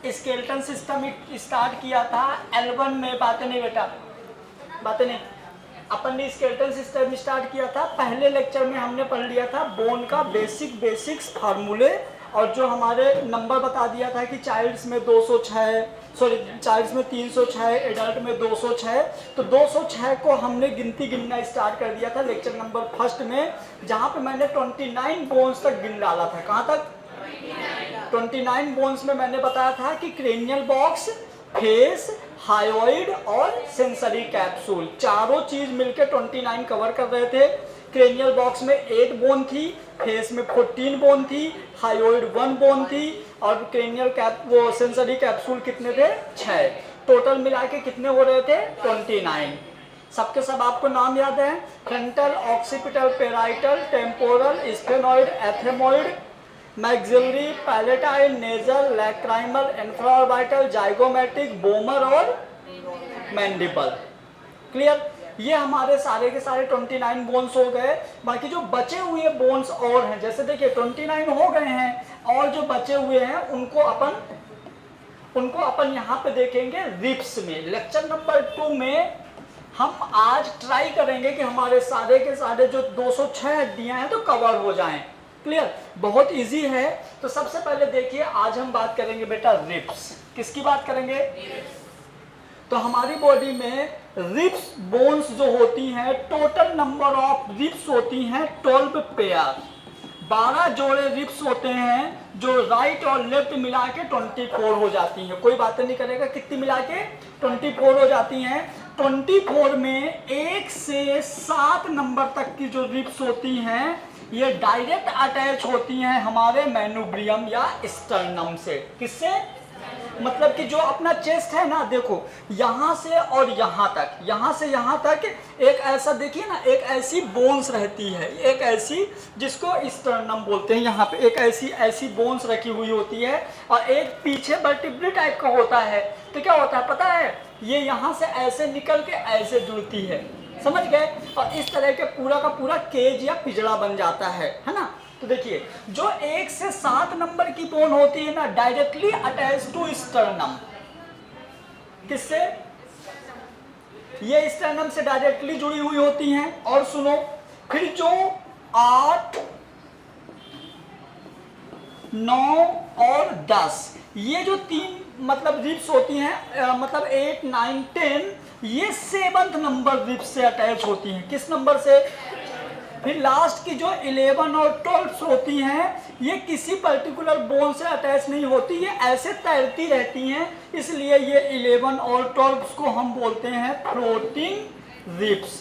Skeleton system start किया था L1 में। बातें नहीं बेटा, बातें नहीं। अपन ने स्केलेटन सिस्टम स्टार्ट किया था, पहले लेक्चर में हमने पढ़ लिया था बोन का बेसिक्स फार्मूले, और जो हमारे नंबर बता दिया था कि चाइल्ड्स में 206, सॉरी चाइल्ड्स में 306, एडल्ट में 206। तो 206 को हमने गिनना स्टार्ट कर दिया था लेक्चर नंबर फर्स्ट में, जहाँ पे मैंने 29 बोन्स तक गिन डाला था। कहाँ तक? 29 बोन्स में मैंने बताया था कि क्रेनियल बॉक्स, फेस, हायोइड और सेंसरी कैप्सूल, चारों चीज मिलकर 29 कवर कर रहे थे। क्रेनियल बॉक्स में 8 बोन थी, फेस में 14 बोन थी, हायोइड 1 बोन थी, और क्रेनियल वो सेंसरी कैप्सूल कितने थे? 6। टोटल मिला के कितने हो रहे थे? 29। सबके सब आपको नाम याद है? Frontal, occipital, parietal, temporal, sphenoid, ethmoid, maxillary, palatine, nasal, lacrimal, infraorbital, zygomatic, vomer और मैंडिबल। क्लियर? ये हमारे सारे के सारे 29 बोन्स हो गए। बाकी जो बचे हुए बोन्स और हैं, जैसे देखिए 29 हो गए हैं, और जो बचे हुए हैं उनको अपन यहाँ पे देखेंगे रिब्स में। लेक्चर नंबर 2 में हम आज ट्राई करेंगे कि हमारे सारे के सारे जो 206 हड्डियाँ हैं तो कवर हो जाएं। क्लियर? बहुत इजी है। तो सबसे पहले देखिए, आज हम बात करेंगे बेटा रिब्स। किसकी बात करेंगे? तो हमारी बॉडी में रिब्स बोन्स जो होती हैं, टोटल नंबर ऑफ रिब्स होती हैं 12 पेयर। 12 जोड़े रिब्स होते हैं, जो राइट और लेफ्ट मिला के 24 हो जाती हैं। कोई बातें नहीं करेगा, कितनी मिला के? 24 हो जाती हैं। 24 में 1 से 7 नंबर तक की जो रिब्स होती हैं, ये डायरेक्ट अटैच होती हैं हमारे मैनुब्रियम या स्टर्नम से। किससे? मतलब कि जो अपना चेस्ट है ना, देखो यहाँ से और यहाँ तक, यहाँ से यहाँ तक एक ऐसा, देखिए ना, एक ऐसी बोन्स रहती है, एक ऐसी जिसको स्टर्नम बोलते हैं। यहाँ पे एक ऐसी बोन्स रखी हुई होती है, और एक पीछे वर्टिब्रे टाइप का होता है। तो क्या होता है पता है? ये यहाँ से ऐसे निकल के ऐसे जुड़ती है, समझ गए? और इस तरह के पूरा का पूरा केज या पिंजरा बन जाता है ना। तो देखिए, जो 1 से 7 नंबर की बोन होती है ना, डायरेक्टली अटैच टू स्टर्नम। किससे? ये स्टर्नम से डायरेक्टली जुड़ी हुई होती हैं। और सुनो, फिर जो 8, 9 और 10, ये जो 3 मतलब रिब्स होती हैं, मतलब 8, 9, 10, ये 7th नंबर रिब्स से अटैच होती हैं। किस नंबर से? फिर लास्ट की जो 11 और 12 होती हैं, ये किसी पर्टिकुलर बोन से अटैच नहीं होती, ये ऐसे तैरती रहती हैं, इसलिए ये 11 और 12 को हम बोलते हैं फ्लोटिंग रिब्स।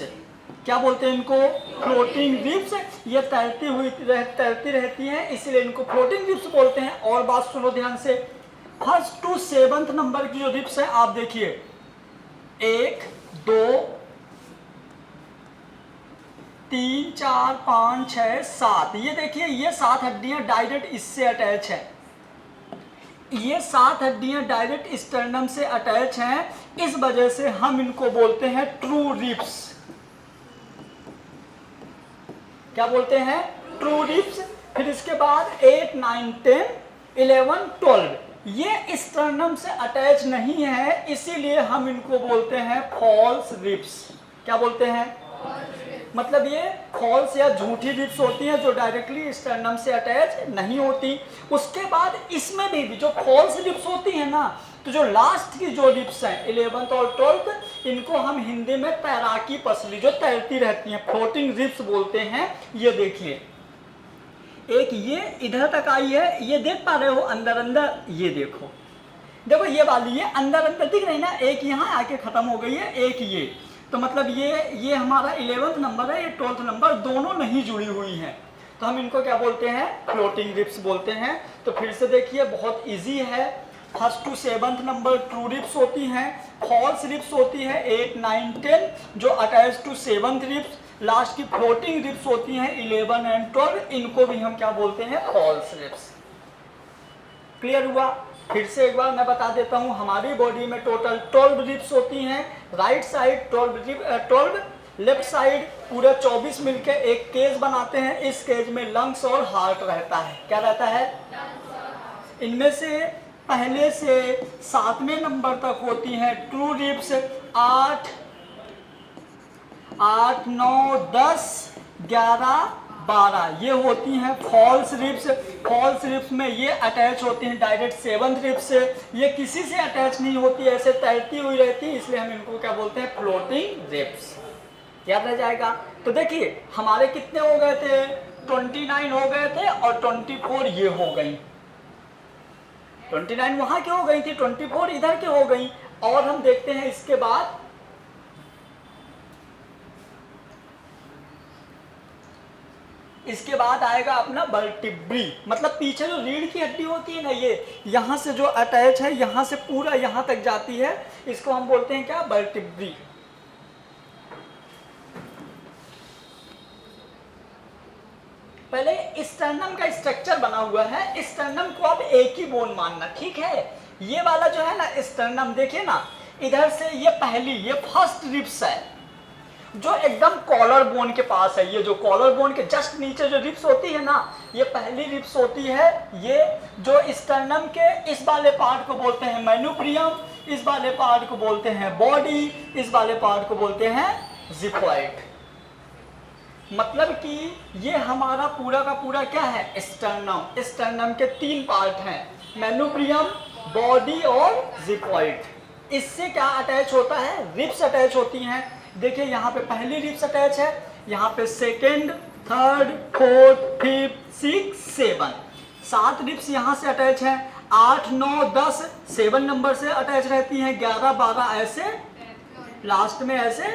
क्या बोलते हैं इनको? Floating ribs. ये तैरती रहती हैं, इसलिए इनको फ्लोटिंग रिब्स बोलते हैं। और बात सुनो ध्यान से, 1st to 7th नंबर की जो रिब्स है, आप देखिए 1, 2, 3, 4, 5, 6, 7। ये देखिए, ये 7 हड्डियां डायरेक्ट इससे अटैच है। ये 7 हड्डियां डायरेक्ट स्टर्नम से अटैच हैं, इस वजह से हम इनको बोलते हैं ट्रू रिब्स। क्या बोलते हैं? True ribs. फिर इसके बाद 8, 9, 10, 11, 12, ये स्टर्नम से अटैच नहीं है, इसीलिए हम इनको बोलते हैं फॉल्स रिब्स। क्या बोलते हैं? मतलब ये फॉल्स या झूठी रिब्स होती हैं, जो डायरेक्टली स्टर्नम से अटैच नहीं होती। उसके बाद इसमें भी जो फॉल्स रिब्स होती हैं ना, तो जो लास्ट की जो रिब्स हैं 11th और 12th, इनको हम हिंदी में तैराकी पसली, जो तैरती रहती हैं, फ्लोटिंग रिब्स बोलते हैं। ये देखिए, एक ये इधर तक आई है, ये देख पा रहे हो अंदर अंदर? ये देखो, देखो ये वाली, ये अंदर अंदर दिख रही है ना, एक यहाँ आके खत्म हो गई है, एक ये। तो मतलब ये हमारा 11th नंबर है, ये 12th नंबर, दोनों नहीं जुड़ी हुई हैं, तो हम इनको क्या बोलते हैं? फ्लोटिंग रिब्स बोलते हैं। तो फिर से देखिए, बहुत इजी है। 1st to 7th number true ribs होती हैं, फॉल्स रिब्स होती है 8, 9, 10 जो attach to 7th ribs. Last की फ्लोटिंग रिब्स होती हैं 11 और 12, इनको भी हम क्या बोलते हैं? False ribs. क्लियर हुआ? फिर से एक बार मैं बता देता हूं, हमारी बॉडी में टोटल 12 रिब्स होती हैं। राइट साइड 12, लेफ्ट साइड पूरे 24 मिलकर एक केज बनाते हैं। इस केज में लंग्स और हार्ट रहता है। क्या रहता है? इनमें से पहले से 7वें नंबर तक होती हैं ट्रू रिब्स। 8, 9, 10, 11, 12 ये होती हैं फॉल्स रिब्स। फॉल्स रिब्स में ये अटैच होती हैं डायरेक्ट 7th रिब से, ये किसी से अटैच नहीं होती, ऐसे तैरती हुई रहती है, इसलिए हम इनको क्या बोलते हैं, फ्लोटिंग रिब्स। याद रह जाएगा। तो देखिए हमारे कितने हो गए थे, 29 हो गए थे और 24 ये हो गई। 29 वहां की हो गई थी, 24 इधर की हो गई। और हम देखते हैं इसके बाद आएगा अपना वर्टिब्री, मतलब पीछे जो रीढ़ की हड्डी होती है ना, ये यहां से जो अटैच है, यहां से पूरा यहां तक जाती है, इसको हम बोलते हैं क्या, वर्टिब्री। पहले स्टर्नम का स्ट्रक्चर बना हुआ है, स्टर्नम को आप एक ही बोन मानना, ठीक है। ये वाला जो है ना स्टर्नम, देखिए ना इधर से ये पहली, ये फर्स्ट रिब्स है जो एकदम कॉलर बोन के पास है। ये जो कॉलर बोन के जस्ट नीचे जो रिब्स होती है ना, ये पहली रिब्स होती है। ये जो स्टर्नम के इस वाले पार्ट को बोलते हैं मेनुप्रियम, इस वाले पार्ट को बोलते हैं बॉडी, इस वाले पार्ट को बोलते हैं जिफॉइड। मतलब कि ये हमारा पूरा का पूरा क्या है, स्टर्नम। स्टर्नम के 3 पार्ट हैं, मेनुप्रियम, बॉडी और जिफॉइड। इससे क्या अटैच होता है, रिब्स अटैच होती हैं। देखिए यहाँ पे पहली रिब्स अटैच है, यहाँ पे second, third, fourth, fifth, 6, 7, 7 ribs यहाँ से अटैच है। 8, 9, 10 7 नंबर से अटैच रहती हैं। 11, 12 ऐसे लास्ट में ऐसे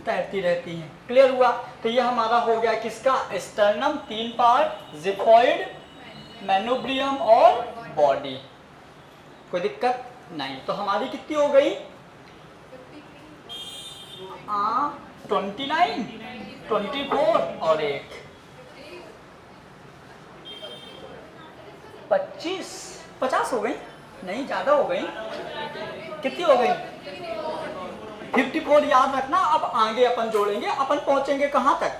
तैरती रहती हैं। क्लियर हुआ। तो ये हमारा हो गया किसका, स्टर्नम 3 पार्ट, जिफॉइड, मेनुब्रियम और बॉडी। कोई दिक्कत नहीं। तो हमारी कितनी हो गई, 29, 24 और 1, 25, 50 हो गई, नहीं ज़्यादा हो गई। कितनी हो गई, 54 याद रखना। अब आगे अपन जोड़ेंगे, अपन पहुंचेंगे कहाँ तक,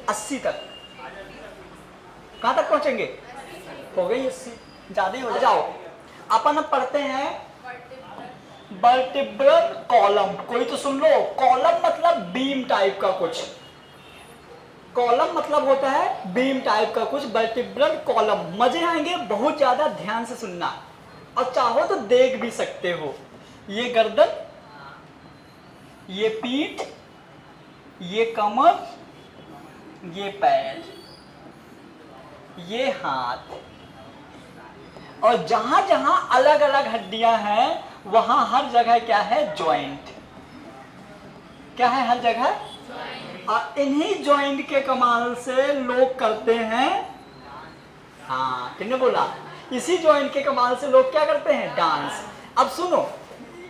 80 तक। कहाँ तक पहुंचेंगे, हो गई 80, ज़्यादा हो जाओ। अपन अब पढ़ते हैं वर्टिब्रल कॉलम। कोई तो सुन लो, कॉलम मतलब बीम टाइप का कुछ, कॉलम मतलब होता है बीम टाइप का कुछ, वर्टिब्रल कॉलम। मजे आएंगे, बहुत ज्यादा ध्यान से सुनना, और चाहो तो देख भी सकते हो। ये गर्दन, ये पीठ, ये कमर, ये पैर, ये हाथ, और जहां जहां अलग अलग हड्डियां हैं वहां हर जगह क्या है, जॉइंट। क्या है हर जगह, और इन्हीं जॉइंट के कमाल से लोग करते हैं, हाँ किसने बोला, इसी जॉइंट के कमाल से लोग क्या करते हैं, डांस। अब सुनो,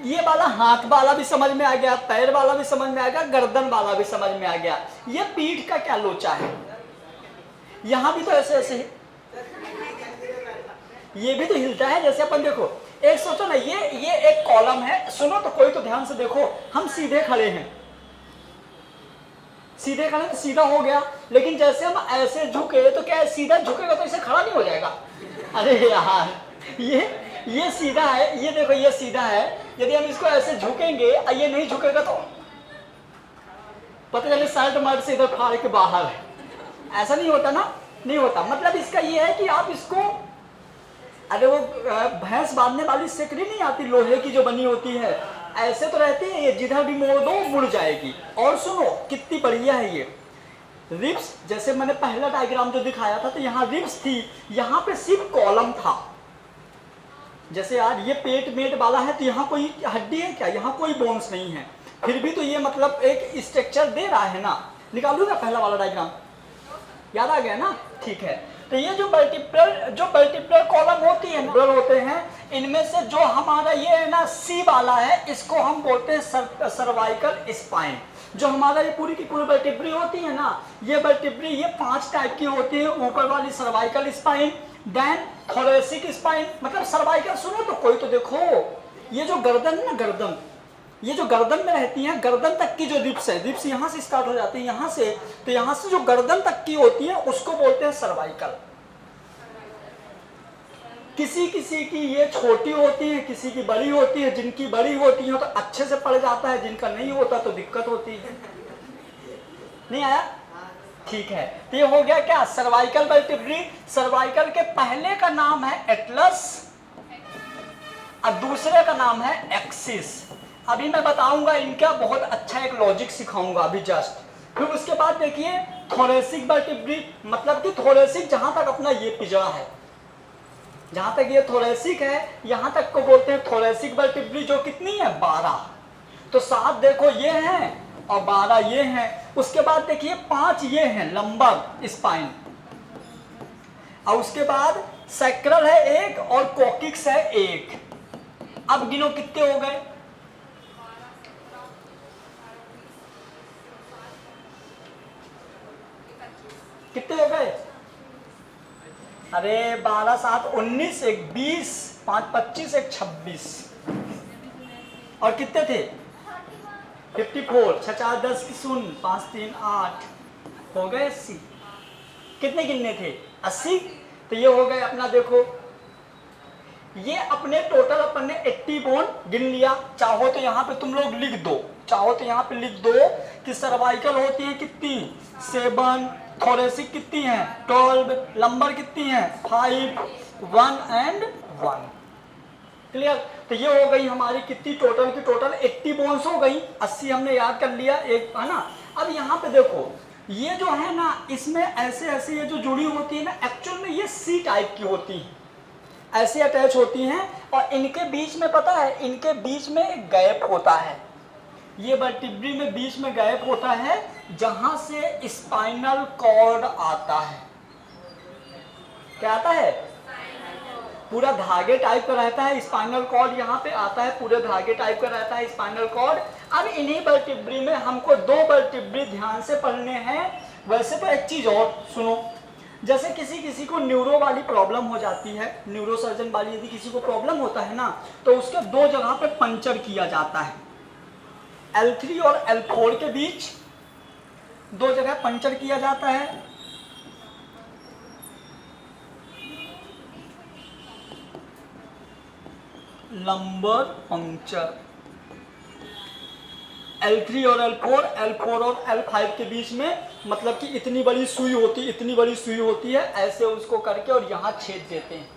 ये वाला हाथ वाला भी समझ में आ गया, पैर वाला भी समझ में आ गया, गर्दन वाला भी समझ में आ गया। ये पीठ का क्या लोचा है, यहां भी तो ऐसे ऐसे ये भी तो हिलता है। जैसे अपन देखो, एक सोचो ना, ये एक कॉलम है। सुनो तो, कोई तो ध्यान से देखो, हम सीधे खड़े हैं, सीधे खड़े तो सीधा हो गया, लेकिन जैसे हम ऐसे झुके तो क्या सीधा झुकेगा तो इसे खड़ा नहीं हो जाएगा। अरे यार, ये सीधा है, ये देखो ये सीधा है, यदि हम इसको ऐसे झुकेंगे और ये नहीं झुकेगा तो पता चले शर्ट मर्ट से इधर फाड़ के बाहर है। ऐसा नहीं होता ना, नहीं होता। मतलब इसका ये है कि आप इसको, अरे वो भैंस बांधने वाली सिकड़ी नहीं आती लोहे की जो बनी होती है, ऐसे तो रहती है, ये जिधर भी मोड़ दो मुड़ जाएगी। और सुनो कितनी बढ़िया है ये रिब्स। जैसे मैंने पहला डायग्राम जो दिखाया था, तो यहाँ रिब्स थी, यहाँ पे सिर्फ कॉलम था। जैसे यार ये पेट मेट वाला है, तो यहाँ कोई हड्डी है क्या, यहाँ कोई बोन्स नहीं है, फिर भी तो ये मतलब एक स्ट्रक्चर दे रहा है ना। निकालूंगा पहला वाला डायग्राम, याद आ गया ना, ठीक है। तो ये जो वर्टिब्रल कॉलम होती है, ब्रल होते हैं, इनमें से जो हमारा ये है ना सी वाला है, इसको हम बोलते हैं सर्वाइकल स्पाइन। जो हमारा ये पूरी की पूरी वर्टिब्री होती है ना, ये वर्टिब्री ये 5 टाइप की होती है। ऊपर वाली cervical spine, then thoracic spine, मतलब सर्वाइकल। सुनो तो, कोई तो देखो, ये जो गर्दन है ना, गर्दन, ये जो गर्दन में रहती है, गर्दन तक की जो रिब्स है, रिब्स यहाँ से स्टार्ट हो जाती है, यहाँ से, तो यहाँ से जो गर्दन तक की होती है उसको बोलते हैं सर्वाइकल। किसी किसी की ये छोटी होती है, किसी की बड़ी होती है। जिनकी बड़ी होती है तो अच्छे से पड़ जाता है, जिनका नहीं होता तो दिक्कत होती है। नहीं आया? ठीक है, तो ये हो गया क्या, सर्वाइकल वर्टिब्री। सर्वाइकल के पहले का नाम है एटलस और दूसरे का नाम है एक्सिस। अभी मैं बताऊंगा इनका बहुत अच्छा एक लॉजिक सिखाऊंगा अभी जस्ट। फिर उसके बाद देखिए थोरेसिक वर्टिब्री, मतलब कि थोरेसिक जहां तक अपना ये पिजड़ा है, जहां तक ये थोरेसिक है यहां तक को बोलते हैं थोरेसिक वर्टिब्री, जो कितनी है 12। तो 7 देखो ये हैं और 12 ये हैं। उसके बाद देखिए 5 ये हैं लंबर स्पाइन, और उसके बाद सैक्रल है 1 और कोकिक्स है 1। अब गिनो कितने हो गए, कितने हो गए? अरे 12 7 19, 1 20, 5 25, 1 26 और कितने थे 54, 6 4 10 की 0, 5 3 8 हो गए 80। कितने गिनने थे 80। तो ये हो गए अपना, देखो ये अपने टोटल अपन ने 80 बोन गिन लिया। चाहो तो यहाँ पे तुम लोग लिख दो, चाहो तो यहाँ पे लिख दो कि सर्वाइकल होती है कितनी 7, थोरेसिक कितनी है 12, लंबर कितनी है 5, 1 एंड 1। क्लियर? तो ये हो गई हमारी कितनी टोटल की टोटल 80 बोन्स हो गई। 80 हमने याद कर लिया एक, है ना। अब यहाँ पे देखो ये जो है ना, इसमें ऐसे ऐसे ये जो जुड़ी होती है ना, एक्चुअल में ये सी टाइप की होती हैं, ऐसे अटैच होती हैं। और इनके बीच में पता है, इनके बीच में एक गैप होता है, ये वर्टिब्री में बीच में गैप होता है जहां से स्पाइनल कॉर्ड आता है। क्या आता है? पूरा धागे टाइप का रहता है स्पाइनल कॉर्ड, यहाँ पे आता है पूरे धागे टाइप का रहता है स्पाइनल कॉर्ड। अब इन्हीं वर्टिब्री में हमको 2 वर्टिब्री ध्यान से पढ़ने हैं। वैसे तो एक चीज और सुनो, जैसे किसी किसी को न्यूरो वाली प्रॉब्लम हो जाती है, न्यूरो सर्जन वाली यदि किसी को प्रॉब्लम होता है ना, तो उसके 2 जगह पे पंचर किया जाता है, L3 और L4 के बीच 2 जगह पंचर किया जाता है। लंबर पंक्चर L3 और L4, L4 और L5 के बीच में, मतलब कि इतनी बड़ी सुई होती, इतनी बड़ी सुई होती है, ऐसे उसको करके और यहाँ छेद देते हैं।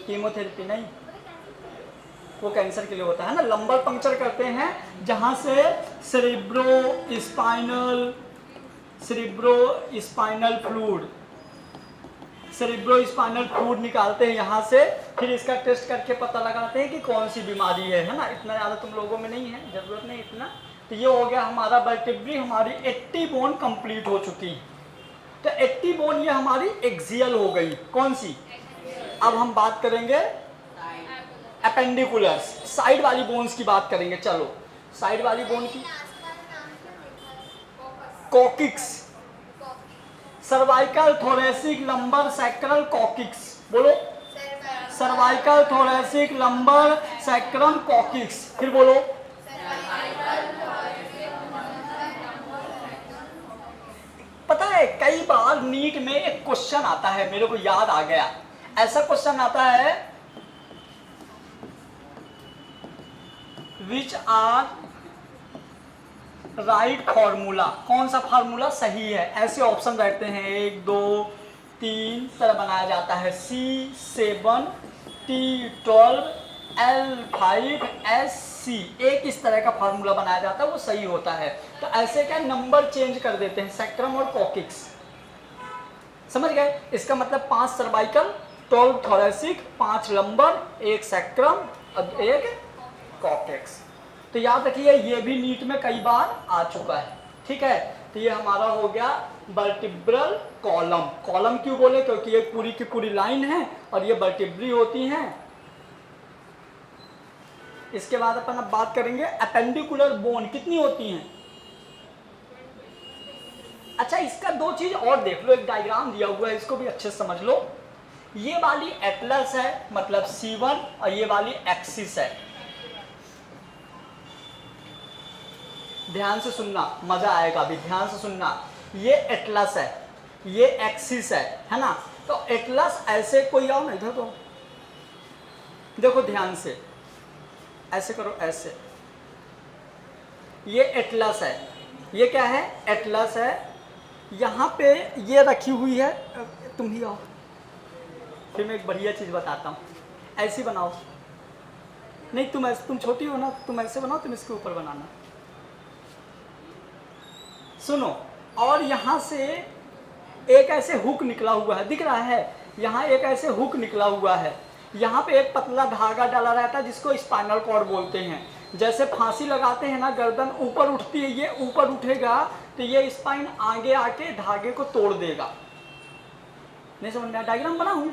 कीमोथेरेपी नहीं, वो कैंसर के लिए होता है ना। लंबर पंक्चर करते हैं जहां से सेरेब्रो स्पाइनल फ्लूइड निकालते हैं यहाँ से। फिर इसका टेस्ट करके पता लगाते हैं कि कौन सी बीमारी है ना। इतना ज़्यादा तुम लोगों में नहीं है, जरूरत नहीं इतना। तो ये हो गया हमारा वर्टिब्री, हमारी 80 बोन कंप्लीट हो चुकी है। तो 80 बोन ये हमारी एक्सियल हो गई, कौन सी? अब हम बात करेंगे एपेंडिकुलर्स, साइड वाली बोन्स की बात करेंगे। चलो साइड वाली बोन की, कोकिक्स, सर्वाइकल, थोरेसिक, लंबर, सैक्रल, कोकिक्स। बोलो सर्वाइकल, थोरेसिक, लंबर, सैक्रम, कोकिक्स। फिर बोलो पता है कई बार नीट में एक क्वेश्चन आता है, मेरे को याद आ गया, ऐसा क्वेश्चन आता है, विच आर राइट फॉर्मूला, कौन सा फार्मूला सही है? ऐसे ऑप्शन रहते हैं 1 2 3 तरह बनाया जाता है, C7 T12 L5 SC, एक इस तरह का फार्मूला बनाया जाता है, वो सही होता है। तो ऐसे क्या नंबर चेंज कर देते हैं, सैक्रम और कोकिक्स, समझ गए? इसका मतलब 5 सर्वाइकल, 12 थोरेसिक, 5 लंबर, 1 सैक्रम और 1 कोकिक्स। तो याद रखिए ये भी नीट में कई बार आ चुका है, ठीक है। तो ये हमारा हो गया वर्टिब्रल कॉलम। कॉलम क्यों बोले? क्योंकि ये पूरी की पूरी लाइन है और ये वर्टिब्री होती हैं। इसके बाद अपन अब बात करेंगे एपेंडिकुलर बोन कितनी होती हैं। अच्छा इसका 2 चीज और देख लो, एक डायग्राम दिया हुआ है, इसको भी अच्छे से समझ लो। ये वाली एटलस है, मतलब C1, और ये वाली एक्सिस है। ध्यान से सुनना, मजा आएगा, अभी ध्यान से सुनना। ये एटलस है, ये एक्सिस है ना। तो एटलस ऐसे कोई आओ ना इधर तो देखो ध्यान से, ऐसे करो ऐसे, ये एटलस है, ये क्या है एटलस है। यहाँ पे ये रखी हुई है, तुम ही आओ फिर मैं एक बढ़िया चीज़ बताता हूँ। ऐसी बनाओ, नहीं तुम ऐसे, तुम छोटी हो ना, तुम ऐसे बनाओ, तुम इसके ऊपर बनाना। सुनो, और यहाँ से एक ऐसे हुक निकला हुआ है, दिख रहा है, यहाँ एक ऐसे हुक निकला हुआ है, यहाँ पे एक पतला धागा डाला रहता है जिसको स्पाइनल कॉर्ड बोलते हैं। जैसे फांसी लगाते हैं ना, गर्दन ऊपर उठती है, ये ऊपर उठेगा तो ये स्पाइन आगे आके धागे को तोड़ देगा। नहीं समझ में? डायग्राम बनाऊं?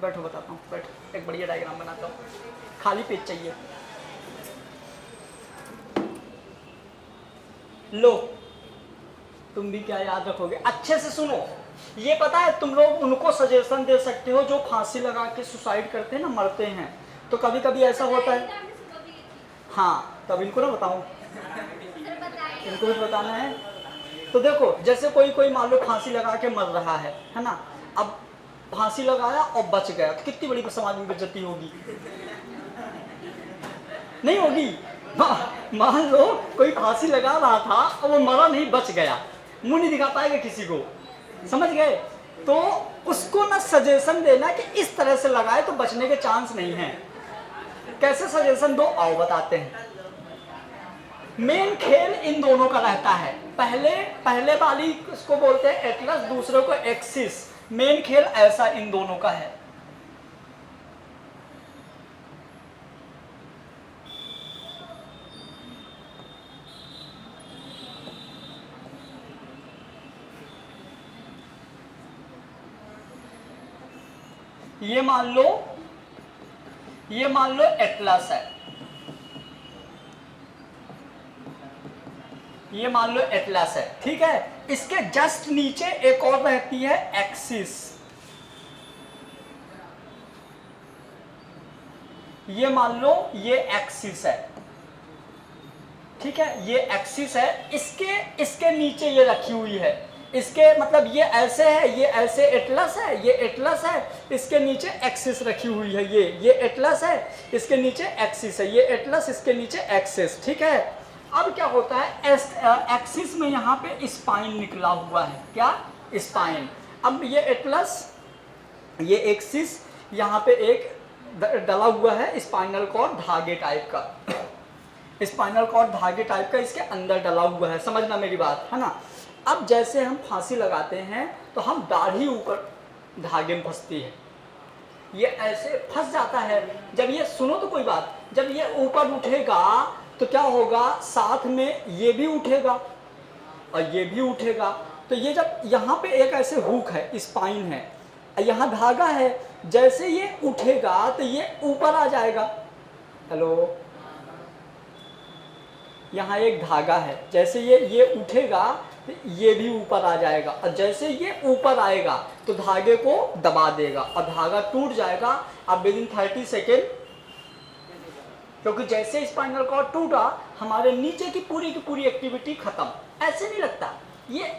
बैठो बताता हूँ, बैठो एक बढ़िया डायग्राम बनाता हूँ। खाली पेज चाहिए, लो तुम भी क्या याद रखोगे, अच्छे से सुनो। ये पता है तुम लोग उनको सजेशन दे सकते हो जो फांसी लगा के सुसाइड करते हैं ना, मरते हैं। तो कभी कभी ऐसा होता है, हाँ तब इनको ना बताऊं, इनको भी बताना है। तो देखो जैसे कोई कोई मान लो फांसी लगा के मर रहा है ना, अब फांसी लगाया और बच गया तो कितनी बड़ी समाज में बेइज्जती होगी, नहीं होगी? मान लो कोई फांसी लगा रहा था और वो मरा नहीं, बच गया, मुंह नहीं दिखा पाएगा किसी को, समझ गए? तो उसको ना सजेशन देना कि इस तरह से लगाए तो बचने के चांस नहीं है। कैसे सजेशन दो आओ बताते हैं। मेन खेल इन दोनों का रहता है, पहले वाली उसको बोलते हैं एटलस, दूसरे को एक्सिस। मेन खेल ऐसा इन दोनों का है। ये मान लो एटलस है, ये मान लो एटलस है, ठीक है। इसके जस्ट नीचे एक और रहती है एक्सिस, ये मान लो ये एक्सिस है, ठीक है, ये एक्सिस है। इसके नीचे ये रखी हुई है, इसके मतलब ये ऐसे है, ये ऐसे एटलस है, ये एटलस है, इसके नीचे एक्सिस रखी हुई है, ये एटलस है, इसके नीचे एक्सिस है, ये एटलस, इसके नीचे एक्सिस, ठीक है। अब क्या होता है, एक्सिस में यहाँ पे स्पाइन निकला हुआ है, क्या स्पाइन। अब ये एटलस, ये एक्सिस, यहाँ पे एक डला हुआ है स्पाइनल कॉर्ड धागे टाइप का, स्पाइनल कॉर्ड धागे टाइप का इसके अंदर डला हुआ है, समझना मेरी बात, है ना। अब जैसे हम फांसी लगाते हैं तो हम दाढ़ी ऊपर धागे में फंसती है, ये ऐसे फंस जाता है। जब ये सुनो तो कोई बात, जब ये ऊपर उठेगा तो क्या होगा, साथ में ये भी उठेगा और ये भी उठेगा। तो ये जब यहाँ पे एक ऐसे हुक है, स्पाइन है, यहाँ धागा है, जैसे ये उठेगा तो ये ऊपर आ जाएगा। हेलो, यहाँ एक धागा है, जैसे ये उठेगा तो ये भी ऊपर आ जाएगा, और जैसे ये ऊपर आएगा तो धागे को दबा देगा और धागा टूट जाएगा। अब विदिन 30 सेकेंड, क्योंकि जैसे स्पाइनल कॉर्ड टूटा हमारे नीचे की पूरी एक्टिविटी खत्म। ऐसे नहीं लगता, ये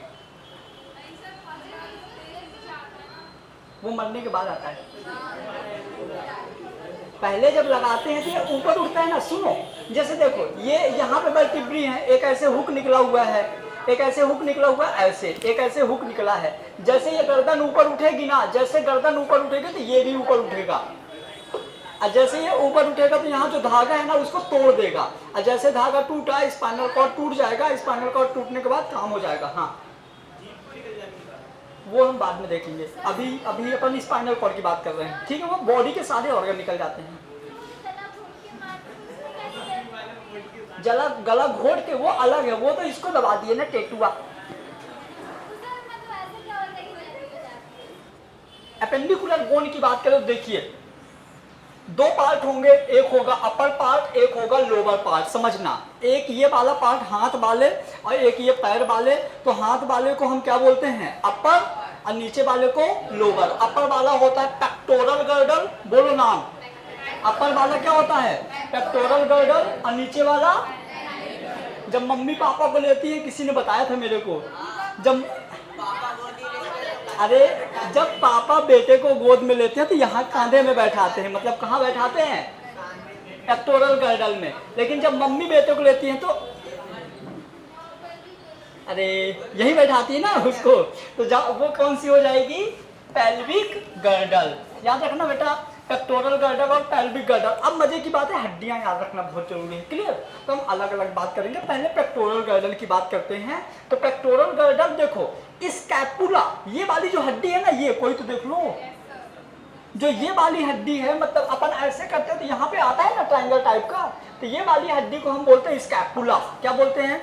वो मरने के बाद आता है। पहले जब लगाते हैं तो ये ऊपर उठता है ना। सुनो, जैसे देखो ये यहाँ पे वर्टिब्री है, एक ऐसे हुक निकला हुआ है, एक ऐसे हुक निकला हुआ है, ऐसे एक ऐसे हुक निकला है। जैसे ये गर्दन ऊपर उठेगी ना, जैसे गर्दन ऊपर उठेगी तो ये भी ऊपर उठेगा, और जैसे ये ऊपर उठेगा तो यहाँ जो धागा है ना उसको तोड़ देगा, और जैसे धागा टूटा स्पाइनल कॉर्ड टूट जाएगा। स्पाइनल कॉर्ड टूटने के बाद काम हो जाएगा। हाँ, वो हम बाद में देखेंगे, अभी अपन स्पाइनल कॉर्ड की बात कर रहे हैं, ठीक है। वो बॉडी के सारे ऑर्गन निकल जाते हैं। गला घोट के वो अलग है, वो तो इसको दबा दिए ना टेटुआ। एपेंडिकुलर बोन की बात करें तो देखिए दो पार्ट होंगे, एक होगा अपर पार्ट, एक होगा लोअर पार्ट। समझना, एक ये वाला पार्ट हाथ वाले और एक ये पैर वाले। तो हाथ वाले को हम क्या बोलते हैं, अपर, और नीचे वाले को लोअर। अपर वाला होता है पेक्टोरल गर्डल, बोलो नाम। अपर वाला क्या होता है, पेक्टोरल गर्डल, और नीचे वाला, जब मम्मी पापा को लेती है, किसी ने बताया था मेरे को, जब अरे जब पापा बेटे को गोद में लेते हैं तो यहाँ कांधे में बैठाते हैं, मतलब कहाँ बैठाते हैं, पेक्टोरल गर्डल में। लेकिन जब मम्मी बेटे को लेती हैं तो अरे यही बैठाती है ना उसको, तो वो कौन सी हो जाएगी, पेल्विक गर्डल। याद रखना बेटा, पेक्टोरल गर्डल और पेल्विक गर्डल। अब मजे की बात है, हड्डियां याद रखना बहुत जरूरी है, क्लियर। तो हम अलग अलग बात करेंगे, पहले पेक्टोरल गर्डल की बात करते हैं। तो पेक्टोरल गर्डल देखो, स्कैपुला, ये वाली जो हड्डी है ना, ये कोई तो देख लो, जो ये वाली हड्डी है, मतलब अपन ऐसे करते हैं तो यहाँ पे आता है ना ट्रायंगल टाइप का, तो ये वाली हड्डी को हम बोलते हैं स्कैपुला। क्या बोलते हैं,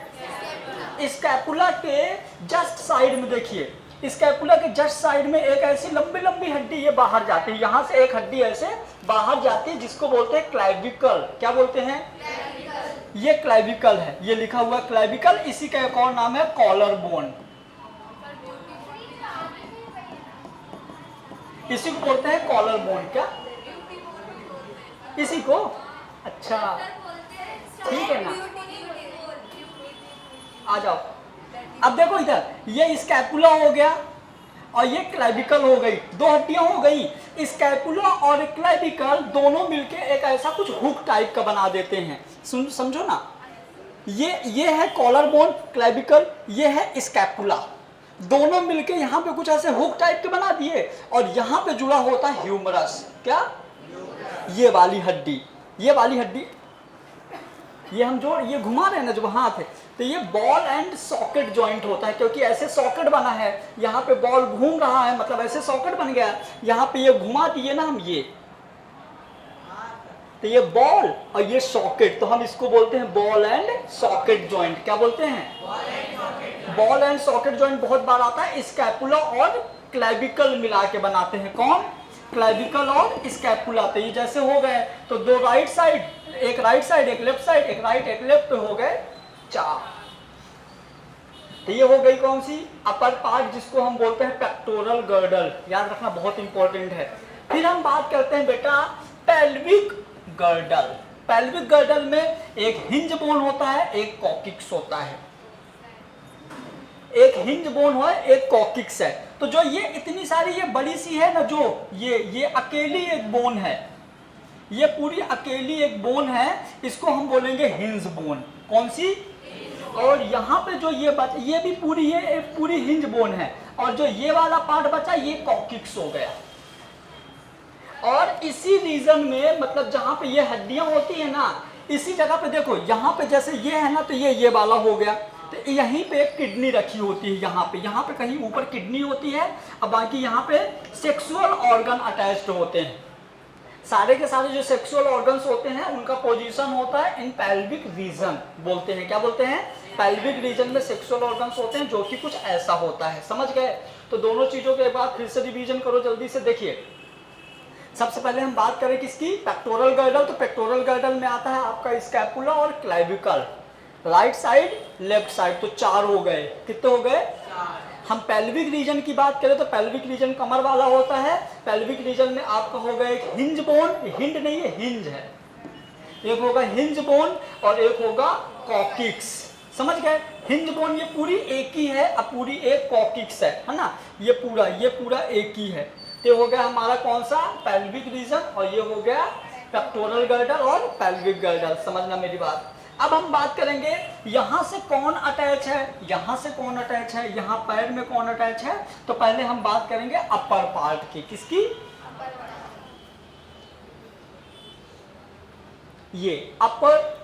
स्कैपुला के जस्ट साइड में देखिए, स्कैपुला के जस्ट साइड में एक ऐसी लंबी लंबी हड्डी ये बाहर जाती है, यहाँ से एक हड्डी ऐसे बाहर जाती है जिसको बोलते हैं क्लैविकल। क्या बोलते हैं, ये क्लैविकल है, ये लिखा हुआ क्लैविकल। इसी का एक और नाम है कॉलर बोन, इसी को बोलते हैं कॉलर बोन। क्या इसी को, अच्छा ठीक है ना, आ जाओ। अब देखो इधर, ये स्कैपुला हो गया और ये क्लैविकल हो गई, दो हड्डियां हो गई। स्कैपुला और क्लैविकल दोनों मिलके एक ऐसा कुछ हुक टाइप का बना देते हैं, समझो ना। ये है कॉलर बोन, क्लैविकल, ये है स्कैपुला, दोनों मिलके यहाँ पे कुछ ऐसे हुक टाइप के बना दिए और यहाँ पे जुड़ा होता है ह्यूमरस। क्या, ये वाली हड्डी, ये वाली हड्डी, ये हम जो ये घुमा रहे हैं ना जो हाथ है, तो ये बॉल एंड सॉकेट जॉइंट होता है, क्योंकि ऐसे सॉकेट बना है, यहाँ पे बॉल घूम रहा है, मतलब ऐसे सॉकेट बन गया, यहाँ पे ये घुमा दिए ना हम, ये तो ये बॉल और ये सॉकेट, तो हम इसको बोलते हैं बॉल एंड सॉकेट जॉइंट। क्या बोलते हैं, बॉल एंड सॉकेट जॉइंट बहुत बार आता है। स्कैपुला और क्लैविकल मिला के बनाते हैं, कौन, क्लैविकल और स्कैपुला। तो ये जैसे हो गए, तो दो राइट साइड, एक राइट साइड एक लेफ्ट साइड, एक राइट एक लेफ्ट, हो गए चार। तो ये हो गई कौन सी, अपर पार्ट, जिसको हम बोलते हैं पेक्टोरल गर्डल। याद रखना बहुत इंपॉर्टेंट है। फिर हम बात करते हैं बेटा पेल्विक गर्डल। पेल्विक गर्डल में एक हिंज बोन होता है, एक कॉकिक्स होता है, एक हिंज बोन है, एक कॉकिक्स है। तो जो ये इतनी सारी ये बड़ी सी है ना, जो ये अकेली एक बोन है, ये पूरी अकेली एक बोन है, इसको हम बोलेंगे हिंज बोन। कौन सी, और यहाँ पे जो ये बचा, ये भी पूरी, ये एक पूरी हिंज बोन है, और जो ये वाला पार्ट बचा ये कॉकिक्स हो गया। और इसी रीजन में, मतलब जहाँ पे ये हड्डियां होती है ना, इसी जगह पे देखो, यहाँ पे जैसे ये है ना, तो ये वाला हो गया, तो यहीं पे एक किडनी रखी होती है, यहाँ पे कहीं ऊपर किडनी होती है, और बाकी यहाँ पे सेक्सुअल ऑर्गन अटैच्ड होते हैं। सारे के सारे जो सेक्सुअल ऑर्गन्स होते हैं उनका पोजीशन होता है इन पेल्विक रीजन, बोलते हैं। क्या बोलते हैं, पेल्विक रीजन में सेक्सुअल ऑर्गन्स होते हैं, जो कि कुछ ऐसा होता है। समझ गए। तो दोनों चीजों के बाद फिर से रिवीजन करो जल्दी से। देखिए, सबसे पहले हम बात करें किसकी, पेक्टोरल गर्डल। तो पेक्टोरल गर्डल में आता है आपका स्कैपुला और clavicle, right side left side, तो चार हो गए। कितने हो गए, हम पेल्विक रीजन की बात करें तो पेल्विक रीजन कमर वाला होता है। पेल्विक रीजन में आपका होगा एक हिंज बोन, हिंड नहीं है हिंज है, एक होगा हिंज बोन और एक होगा कॉकिक्स। समझ गए। हिंज बोन ये पूरी एक ही है, अब पूरी एक कॉकिक्स है ना, ये पूरा एक ही है। तो हो गया हमारा कौन सा, पेल्विक रीजन, और ये हो गया पेक्टोरल गर्डल और पेल्विक गर्डल। समझना मेरी बात। अब हम बात करेंगे यहाँ से कौन अटैच है, यहाँ से कौन अटैच है, यहाँ पैर में कौन अटैच है। तो पहले हम बात करेंगे अपर पार्ट की, किसकी, ये अपर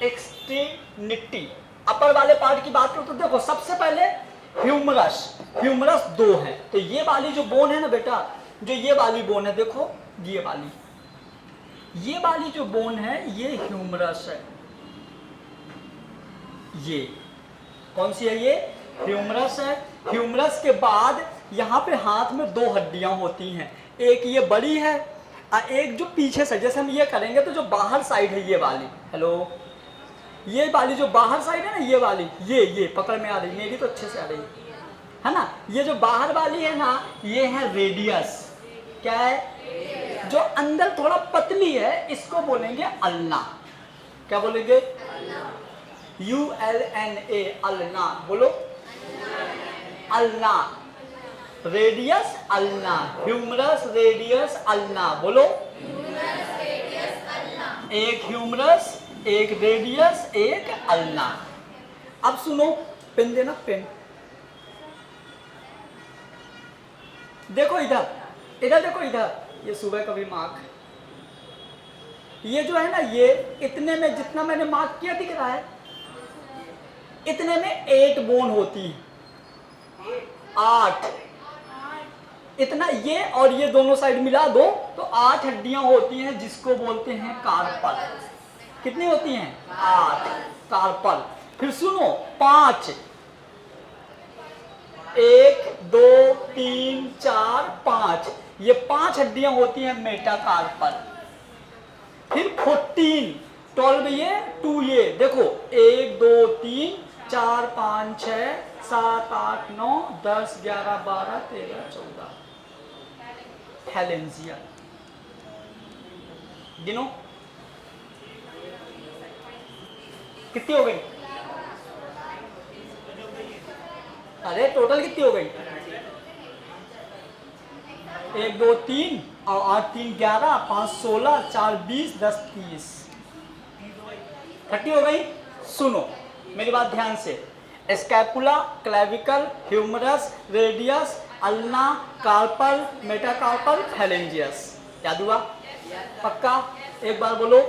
एक्सट्रीमिटी, अपर वाले पार्ट की बात करो तो देखो, सबसे पहले ह्यूमरस दो है। तो ये वाली जो बोन है ना बेटा, जो ये वाली बोन है, देखो ये वाली जो बोन है ये ह्यूमरस है। ये कौन सी है, ये ह्यूमरस है। ह्यूमरस के बाद यहाँ पे हाथ में दो हड्डियां होती हैं, एक ये बड़ी है और एक जो पीछे से, जैसे हम ये करेंगे तो जो बाहर साइड है ये वाली, हेलो, ये वाली जो बाहर साइड है ना, ये वाली, ये पकड़ में आ रही, मेरी तो अच्छे से आ रही है ना। ये जो बाहर वाली है ना, ये है रेडियस। क्या है, जो अंदर थोड़ा पतली है, इसको बोलेंगे अल्ना। क्या बोलेंगे, ULNA, अल्ना। बोलो, ulna. Radius ulna, humerus radius ulna, बोलो। एक ह्यूमरस, एक रेडियस, एक अल्ना। अब सुनो, पेन देना, पेन। देखो इधर, इधर देखो, इधर ये सुबह का भी मार्क, ये जो है ना, ये इतने में जितना मैंने मार्क किया दिख रहा है, इतने में 8 बोन होती है, 8। इतना ये और ये दोनों साइड मिला दो तो 8 हड्डियां होती हैं, जिसको बोलते हैं कार्पल। कितनी होती हैं? 8 कार्पल। फिर सुनो, 5, 1 2 3 4 5, ये 5 हड्डियां होती हैं मेटाकार्पल। फिर 14, 12 ये, 2 ये, देखो 1 2 3 4 5 6 7 8 9 10 11 12 13 14 फैलेंजिया। गिनो कितनी हो गई? अरे टोटल कितनी हो गई? 1 2 3 और 8 3 11 5 16 4 20 10 30 30 हो गई। सुनो मेरी बात ध्यान से, scapula, clavicle, humerus, radius, ulna, carpal, metacarpal, phalanges. याद हुआ? पक्का? एक बार बोलो,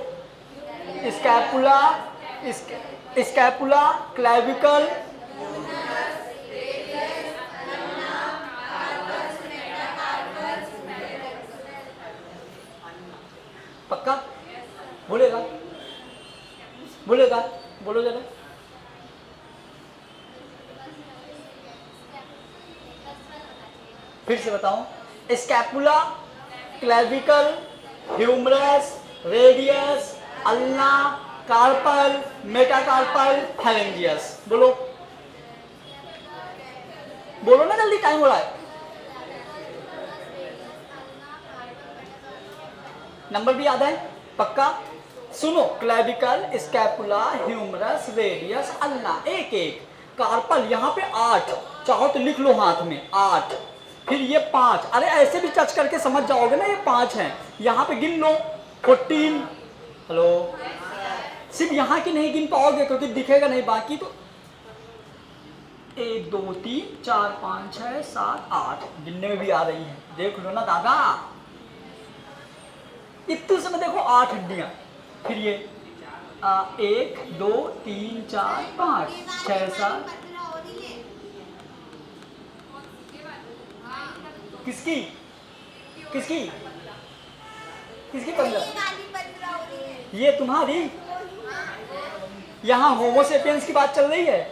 स्कैपुला, स्कैपुला, क्लेविकल, पक्का? बोलेगा? बोलेगा? बोलो जरा। फिर से बताऊं, scapula, clavicle, humerus, radius, ulna, carpal, metacarpal, phalanges. बोलो, बोलो ना जल्दी, टाइम हो रहा है। नंबर भी याद है? पक्का? सुनो, clavicle, scapula, humerus, radius, ulna, एक एक। कार्पल यहाँ पे 8, चाहो तो लिख लो हाथ में 8। फिर ये 5, अरे ऐसे भी टच करके समझ जाओगे ना, ये 5 हैं। यहाँ पे गिन लो 14। हेलो, सिर्फ यहाँ की नहीं गिन पाओगे क्योंकि दिखेगा नहीं, बाकी तो 1 2 3 4 5 6 7 8 गिनने में भी आ रही है। देख लो ना दादा, इतने समय देखो 8 हड्डियां। फिर ये 1 2 3 4 5 6 7। किसकी किसकी किसकी 15? ये तुम्हारी? यहाँ होमोसेपियंस की बात चल रही है,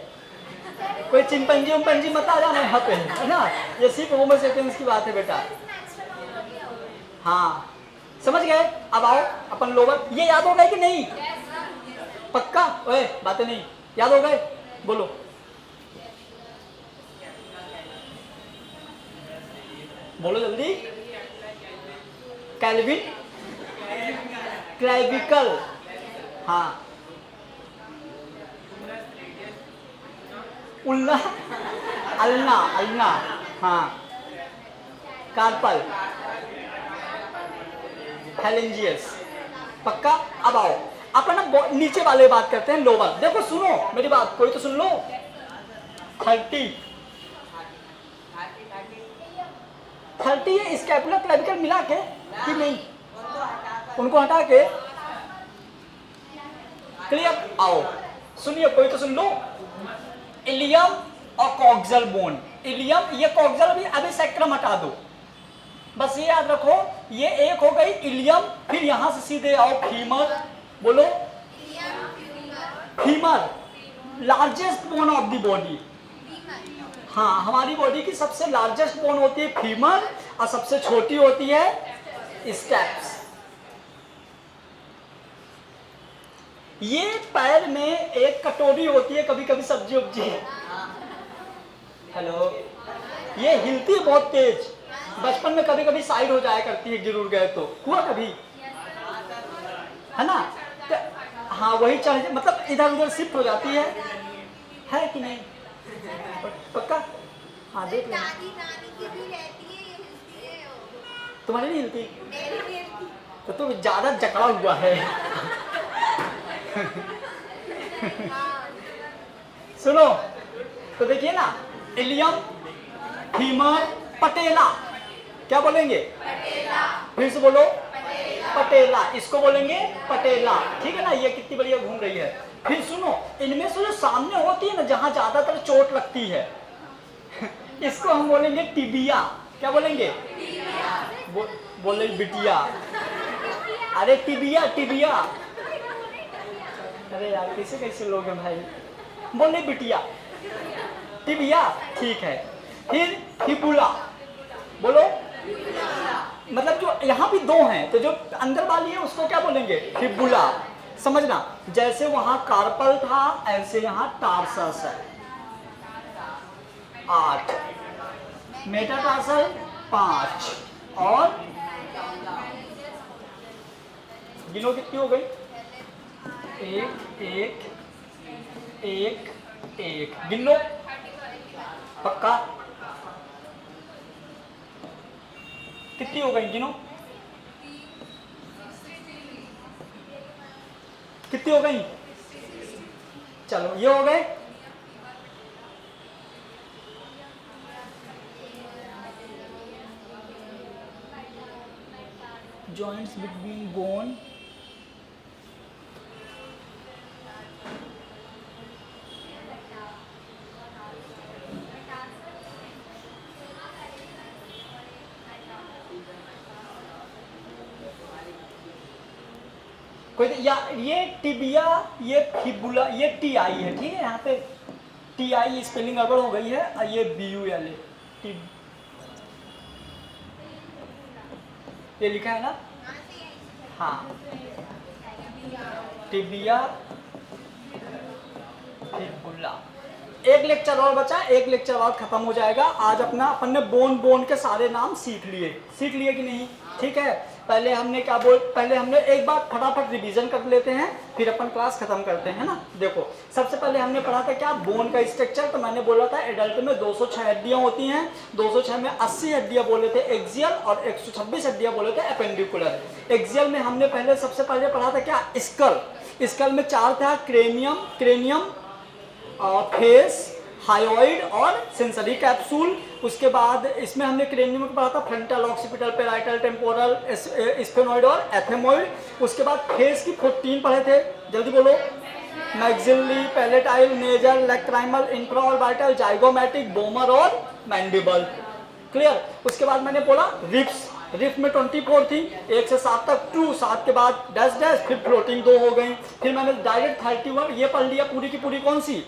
कोई चिंपैंजी उम्पैंजी मत आ जाना यहाँ पे, है ना। ये सिर्फ होमोसेपियंस की बात है बेटा। हाँ समझ गए? अब आओ अपन लोअर, ये याद हो गए कि नहीं? पक्का? ओए बातें नहीं याद हो गए? बोलो, बोलो जल्दी। कैल्विन, क्लेविकल, हाँ, उल्ना, अल्ना, अल्ना, हाँ, कार्पल, फैलेंजियस। पक्का? अब आओ अपन नीचे वाले बात करते हैं, लोअर। देखो सुनो मेरी बात, कोई तो सुन लो। 30 ये स्कैपुला क्लेविकल मिला के कि नहीं? उनको हटा के क्लियर? आओ सुनिए, कोई तो सुन लो। इलियम और कॉक्सल बोन। इलियम, ये कॉक्सल अभी सेक्ट्रम हटा दो, बस ये याद रखो, ये एक हो गई इलियम। फिर यहां से सीधे आओ फीमर। बोलो, femur largest bone of the body. हाँ, हमारी बॉडी की सबसे लार्जेस्ट बोन होती है फीमर और सबसे छोटी होती है स्टेप्स। ये पैर में एक कटोरी होती है, कभी कभी सब्जी उब्जी। हेलो, ये हिलती है बहुत तेज, बचपन में कभी कभी साइड हो जाया करती है, गिर गए तो। हुआ कभी? है ना? तो हाँ, वही चढ़, मतलब इधर उधर शिफ्ट हो जाती है कि नहीं? पक्का? हाँ देख लेना। दादी नानी की भी रहती है, ये हिलती है तुम्हारी नहीं हिलती? मेरी भी हिलती। तो तुम ज़्यादा जकड़ा हुआ है। हाँ सुनो, तो देखिए ना, इलियम, फीमर, पटेला, क्या बोलेंगे? पटेला। फिर से बोलो, पटेला, इसको बोलेंगे पटेला, ठीक है ना। ये कितनी बढ़िया घूम रही है। फिर सुनो, इनमें से जो सामने होती है ना, जहां ज्यादातर चोट लगती है, इसको हम बोलेंगे टिबिया। क्या बोलेंगे? बोले बिटिया। अरे टिबिया, टिबिया। अरे यार कैसे कैसे लोग हैं भाई, बोले बिटिया, टिबिया, ठीक है। फिर फिबुला, बोलो। मतलब जो यहाँ भी दो हैं, तो जो अंदर वाली है उसको क्या बोलेंगे? फिबुला। समझना, जैसे वहां कार्पल था ऐसे यहाँ टार्सस है। 8, मेटाटार्सल 5, और गिनो कितनी हो गई? 1 1 1 1, गिन लो पक्का। कितनी हो गई गिनो? कितनी हो गई? चलो ये हो गए। जॉइंट्स बिटवीन बोन, कोई या ये टिबिया, ये फिबुला, ये टी आई है, ठीक है। यहाँ पे टी आई स्पेलिंग गड़बड़ हो गई है, और ये बी यू एल ए, ये लिखा है ना। हाँ, टिबिया, फिबुला। एक लेक्चर और बचा, एक लेक्चर बाद खत्म हो जाएगा। आज अपना अपन ने बोन के सारे नाम सीख लिए कि नहीं? ठीक है। पहले हमने एक बार फटाफट रिवीजन कर लेते हैं, फिर अपन क्लास खत्म करते हैं ना। देखो, सबसे पहले हमने पढ़ा था क्या? बोन का स्ट्रक्चर। तो मैंने बोला था एडल्ट में 206 हड्डियां होती हैं। 206 में 80 हड्डियां बोले थे एक्सियल, और 126 हड्डियां बोले थे एपेंडिकुलर। एक्सियल में हमने सबसे पहले पढ़ा था क्या? स्कल में 4 था, क्रेनियम, फेस, हायोइड और सेंसरी कैप्सूल। उसके बाद इसमें हमने क्रेनियम को पढ़ा था frontal, occipital, parietal, temporal, sphenoid और एथेमोइड। उसके बाद फेस की 14 पढ़े थे, जल्दी बोलो। Maxillary, palatine, nasal, lacrimal, infraorbital, zygomatic, vomer और मैंडिबल। क्लियर। उसके बाद मैंने बोला रिप्स में 24 थी, 1 से 7 तक, 2, 7 के बाद डैश डैश, फिर फ्लोटिंग 2 हो गई। फिर मैंने डायरेक्ट 31 ये पढ़ लिया, पूरी की पूरी कौन सी?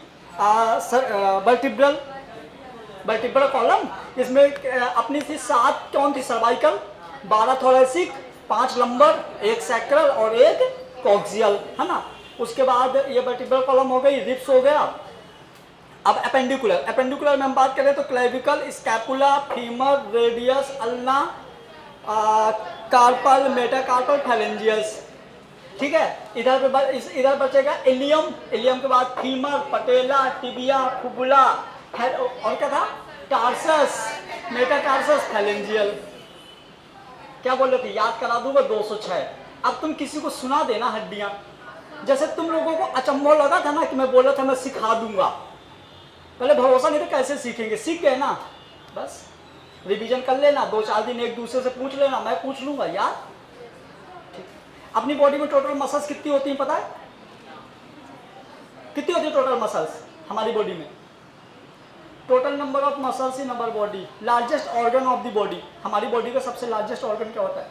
Vertebral column. इसमें अपनी थी 7 कौन थी? सर्वाइकल, 12 थोरेसिक, 5 लंबर, 1 सैक्रल और 1 कॉक्सियल, है ना। उसके बाद ये वर्टिब्रल कॉलम हो गई, रिप्स हो गया। अब एपेंडिकुलर में हम बात करें तो clavicle, scapula, femur, radius, ulna, carpal, metacarpal, phalanges, ठीक है। इधर बचेगा इलियम के बाद फीमर, पटेला, टिबिया, फिबुला, और क्या था? Tarsus, metatarsus, phalangeal. क्या बोल रहे थे? याद करा दूंगा 206। अब तुम किसी को सुना देना हड्डियां, जैसे तुम लोगों को अचंभव लगा था ना कि मैं बोला था मैं सिखा दूंगा। पहले भरोसा नहीं था, कैसे सीखेंगे? सीख गए ना, बस रिवीजन कर लेना, 2-4 दिन एक दूसरे से पूछ लेना, मैं पूछ लूंगा यार। अपनी बॉडी में टोटल मसल्स कितनी होती हैं पता है? कितनी होती है टोटल मसल्स हमारी बॉडी में? Total number of muscles in our body, largest organ of the body. हमारी बॉडी का सबसे लार्जेस्ट ऑर्गन क्या होता है?